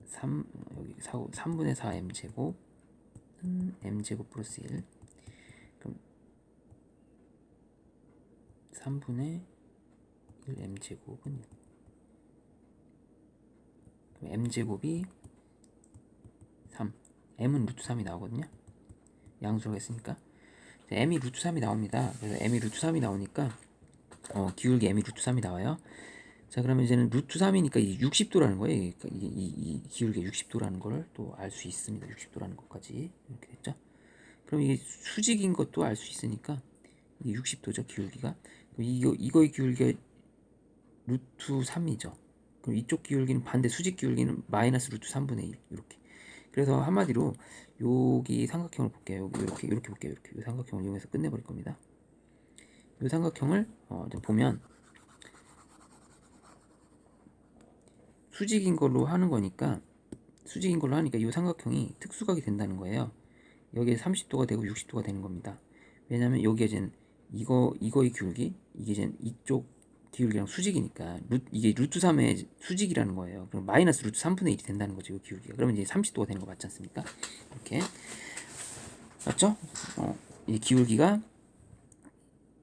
3분의 4 m제곱 m제곱 플러스 1 그럼 3분의 1 m제곱은 그럼 m제곱이 3 m은 루트 3이 나오거든요. 양수로 했으니까 m이 루트 3이 나옵니다. 그래서 m이 루트 3이 나오니까 기울기 m이 루트 3이 나와요. 자, 그러면 이제는 루트 3이니까 이게 60도라는 거예요. 이 기울기가 60도라는 걸 또 알 수 있습니다. 60도라는 것까지 이렇게 됐죠. 그럼 이게 수직인 것도 알 수 있으니까 이게 60도죠, 기울기가. 이거의 기울기가 루트 3이죠. 그럼 이쪽 기울기는 반대 수직 기울기는 마이너스 루트 3분의 1 이렇게. 그래서 한마디로 여기 삼각형을 볼게요. 여기 이렇게 볼게요. 이렇게 이 삼각형을 이용해서 끝내버릴 겁니다. 이 삼각형을 보면 수직인 걸로 하는 거니까 수직인 걸로 하니까 이 삼각형이 특수각이 된다는 거예요. 여기에 30도가 되고 60도가 되는 겁니다. 왜냐면 여기에 이제 이거의 기울기 이게 이제 이쪽 기울기랑 수직이니까 이게 루트 3의 수직이라는 거예요. 그럼 마이너스 루트 3분의 1이 된다는 거죠. 이 기울기가. 그러면 이제 30도가 되는 거 맞지 않습니까? 이렇게 맞죠? 이 기울기가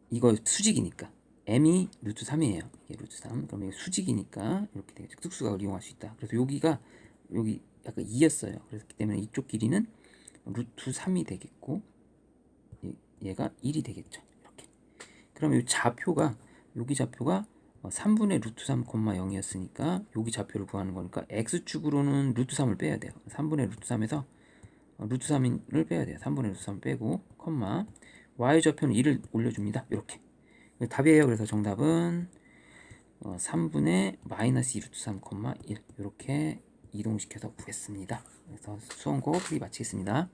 이거 수직이니까 m이 루트 3이에요. 이게 루트 3. 그럼 이게 수직이니까 이렇게 되겠죠. 특수각을 이용할 수 있다. 그래서 여기가 여기 약간 2였어요. 그렇기 때문에 이쪽 길이는 루트 3이 되겠고 얘가 1이 되겠죠. 이렇게. 그럼 이 좌표가 여기 좌표가 3분의 루트 3, 0이었으니까 여기 좌표를 구하는 거니까 x축으로는 루트 3을 빼야 돼요. 3분의 루트 3에서 루트 3을 빼야 돼요. 3분의 루트 3 빼고 컴마 y 좌표는 1을 올려줍니다. 이렇게 답이에요. 그래서 정답은 3분의 마이너스 2 루트 3, 1 이렇게 이동시켜서 구했습니다. 그래서 수원고 풀이 마치겠습니다.